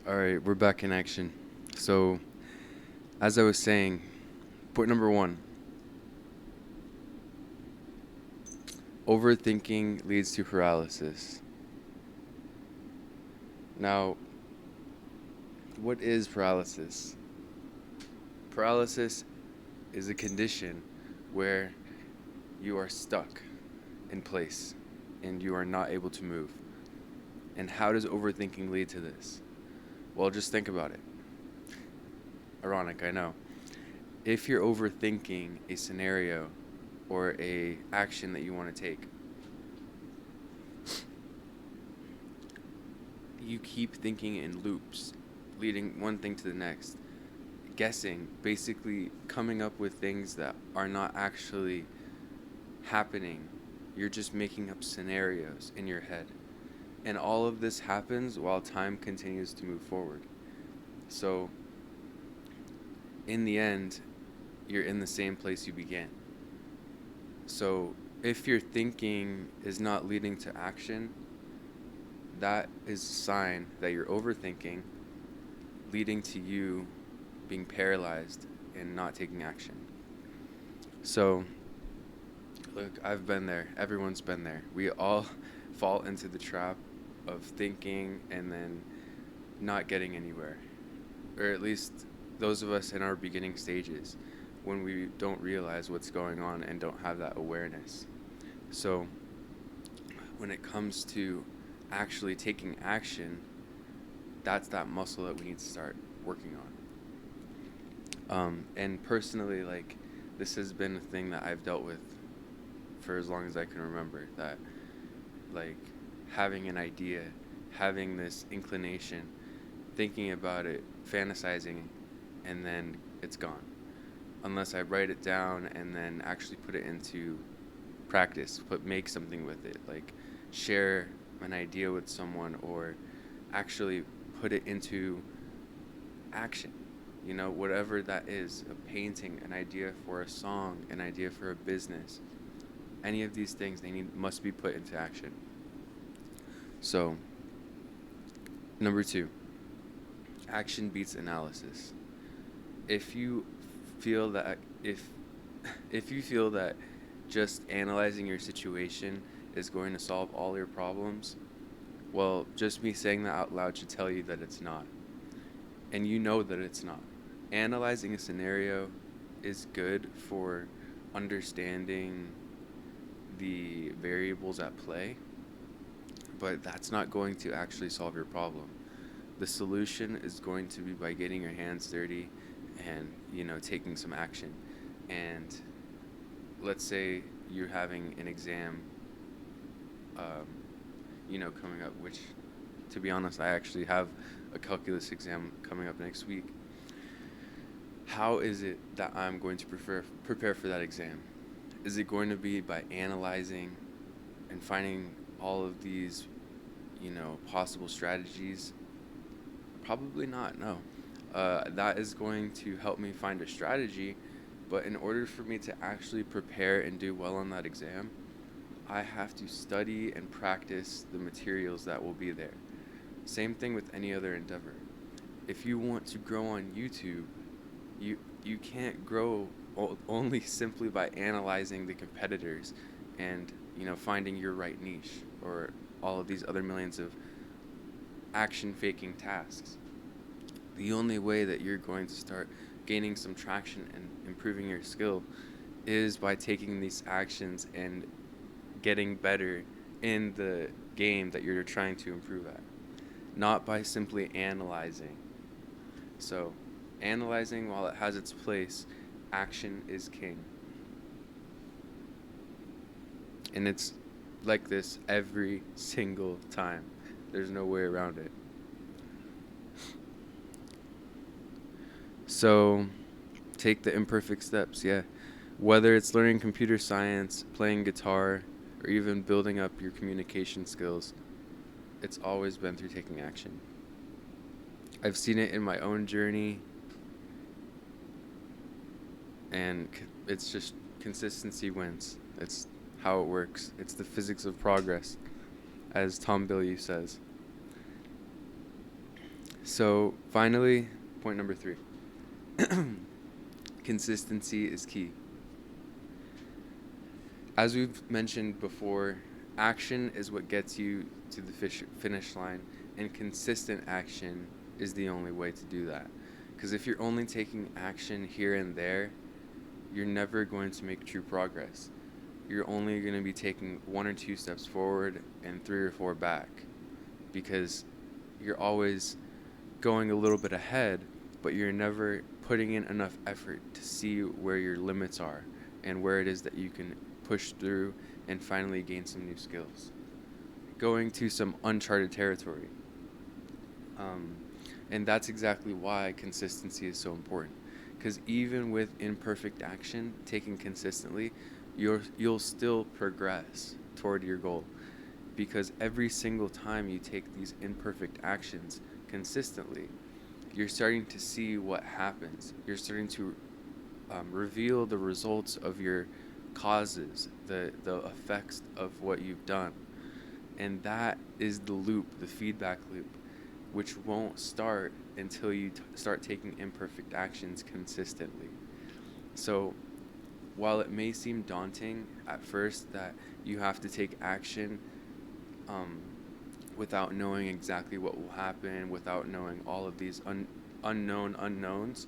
All right, we're back in action. So, as I was saying, point number one, overthinking leads to paralysis. Now, what is paralysis? Paralysis is a condition where you are stuck in place and you are not able to move. And how does overthinking lead to this? Well, just think about it. Ironic, I know. If you're overthinking a scenario or a action that you want to take, you keep thinking in loops, leading one thing to the next, guessing, basically coming up with things that are not actually happening. You're just making up scenarios in your head. And all of this happens while time continues to move forward. So, in the end, you're in the same place you began. So, if your thinking is not leading to action, that is a sign that you're overthinking, leading to you being paralyzed and not taking action. So, look, I've been there. Everyone's been there. We all fall into the trap of thinking and then not getting anywhere. Or at least those of us in our beginning stages when we don't realize what's going on and don't have that awareness. So, when it comes to actually taking action, that's that muscle that we need to start working on. And personally, like, this has been a thing that I've dealt with for as long as I can remember. That, like, having an idea, having this inclination, thinking about it, fantasizing, and then it's gone. Unless I write it down and then actually put it into practice, make something with it, like share an idea with someone or actually put it into action. Whatever that is, a painting, an idea for a song, an idea for a business. Any of these things must be put into action. So, number 2, action beats analysis. If you feel that if you feel that just analyzing your situation is going to solve all your problems, well, just me saying that out loud should tell you that it's not. And you know that it's not. Analyzing a scenario is good for understanding the variables at play, but that's not going to actually solve your problem. The solution is going to be by getting your hands dirty and, taking some action. And let's say you're having an exam, coming up, which, to be honest, I actually have a calculus exam coming up next week. How is it that I'm going to prepare for that exam? Is it going to be by analyzing and finding all of these, possible strategies? Probably not, no. That is going to help me find a strategy, but in order for me to actually prepare and do well on that exam, I have to study and practice the materials that will be there. Same thing with any other endeavor. If you want to grow on YouTube, you can't grow only simply by analyzing the competitors and finding your right niche or all of these other millions of action faking tasks. The only way that you're going to start gaining some traction and improving your skill is by taking these actions and getting better in the game that you're trying to improve at, not by simply analyzing. So, analyzing, while it has its place, action is king. And it's like this every single time. There's no way around it. So, take the imperfect steps, yeah. Whether it's learning computer science, playing guitar, or even building up your communication skills, it's always been through taking action. I've seen it in my own journey, and it's just consistency wins. It's how it works. It's the physics of progress, as Tom Bilyeu says. So, finally, point number 3. Consistency is key. As we've mentioned before, action is what gets you to the finish line, and consistent action is the only way to do that. Because if you're only taking action here and there, you're never going to make true progress. You're only going to be taking 1 or 2 steps forward and 3 or 4 back, because you're always going a little bit ahead, but you're never putting in enough effort to see where your limits are and where it is that you can push through and finally gain some new skills. Going to some uncharted territory. And that's exactly why consistency is so important. Because even with imperfect action taken consistently, you'll still progress toward your goal. Because every single time you take these imperfect actions consistently, you're starting to see what happens. You're starting to reveal the results of your causes, the effects of what you've done. And that is the loop, the feedback loop, which won't start until you start taking imperfect actions consistently. So, while it may seem daunting at first that you have to take action um, without knowing exactly what will happen, without knowing all of these unknown unknowns,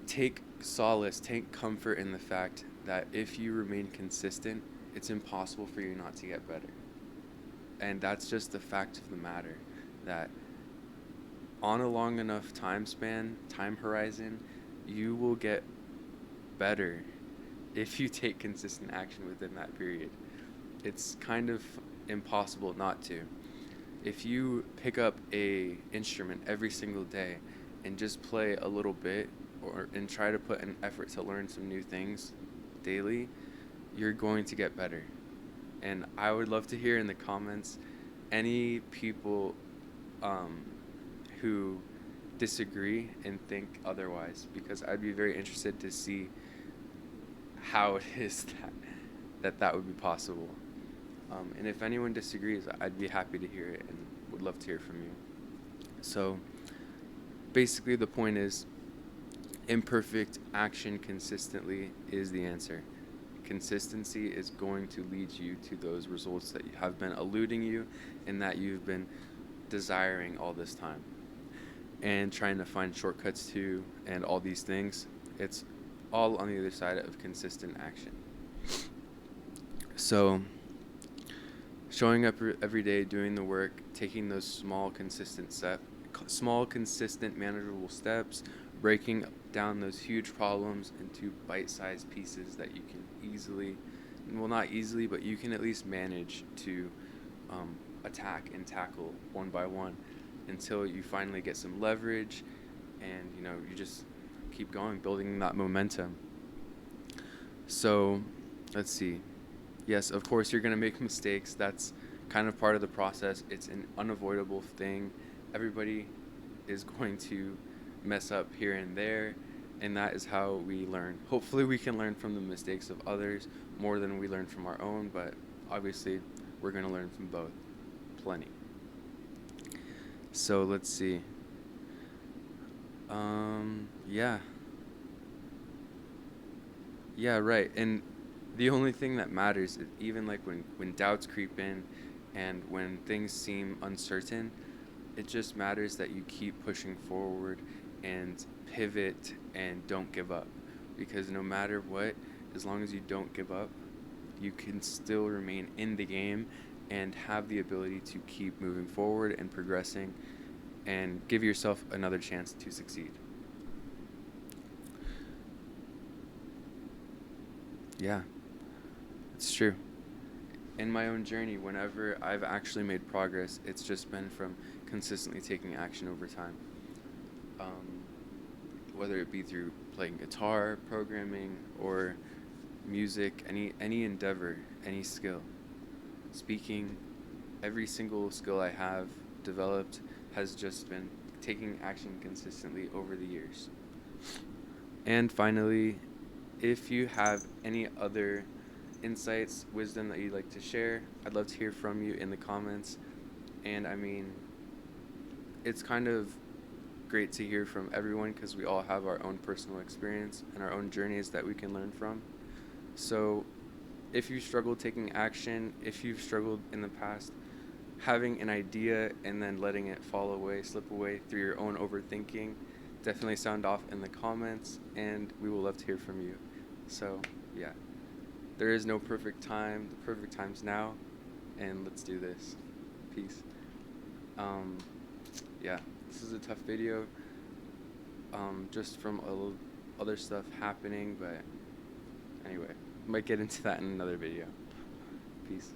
take solace, take comfort in the fact that if you remain consistent, it's impossible for you not to get better. And that's just the fact of the matter, that on a long enough time span, time horizon, you will get better if you take consistent action within that period. It's kind of impossible not to. If you pick up a instrument every single day and just play a little bit and try to put an effort to learn some new things daily, you're going to get better. And I would love to hear in the comments any people who disagree and think otherwise, because I'd be very interested to see how it is that would be possible. And if anyone disagrees, I'd be happy to hear it and would love to hear from you. So basically the point is, imperfect action consistently is the answer. Consistency is going to lead you to those results that have been eluding you and that you've been desiring all this time. And trying to find shortcuts to and all these things, it's all on the other side of consistent action. So showing up every day, doing the work, taking those small consistent manageable steps, breaking down those huge problems into bite-sized pieces that you can easily, well, not easily, but you can at least manage to attack and tackle one by one until you finally get some leverage, and you just keep going, building that momentum. So let's see. Yes, of course you're going to make mistakes. That's kind of part of the process. It's an unavoidable thing. Everybody is going to mess up here and there, and that is how we learn. Hopefully we can learn from the mistakes of others more than we learn from our own, but obviously we're going to learn from both plenty. So let's see. Yeah, right. And the only thing that matters, even like when doubts creep in and when things seem uncertain, it just matters that you keep pushing forward and pivot and don't give up. Because no matter what, as long as you don't give up, you can still remain in the game and have the ability to keep moving forward and progressing and give yourself another chance to succeed. Yeah, it's true. In my own journey, whenever I've actually made progress, it's just been from consistently taking action over time. Whether it be through playing guitar, programming, or music, any endeavor, any skill. Speaking, every single skill I have developed has just been taking action consistently over the years. And finally, if you have any other insights, wisdom that you'd like to share, I'd love to hear from you in the comments. And I mean, it's kind of great to hear from everyone because we all have our own personal experience and our own journeys that we can learn from. So, if you struggle taking action, if you've struggled in the past, having an idea and then letting it fall away, slip away through your own overthinking, definitely sound off in the comments, and we will love to hear from you. So, yeah, there is no perfect time. The perfect time's now, and let's do this. Peace. Um, yeah, this is a tough video, just from other stuff happening, but anyway, might get into that in another video. Peace.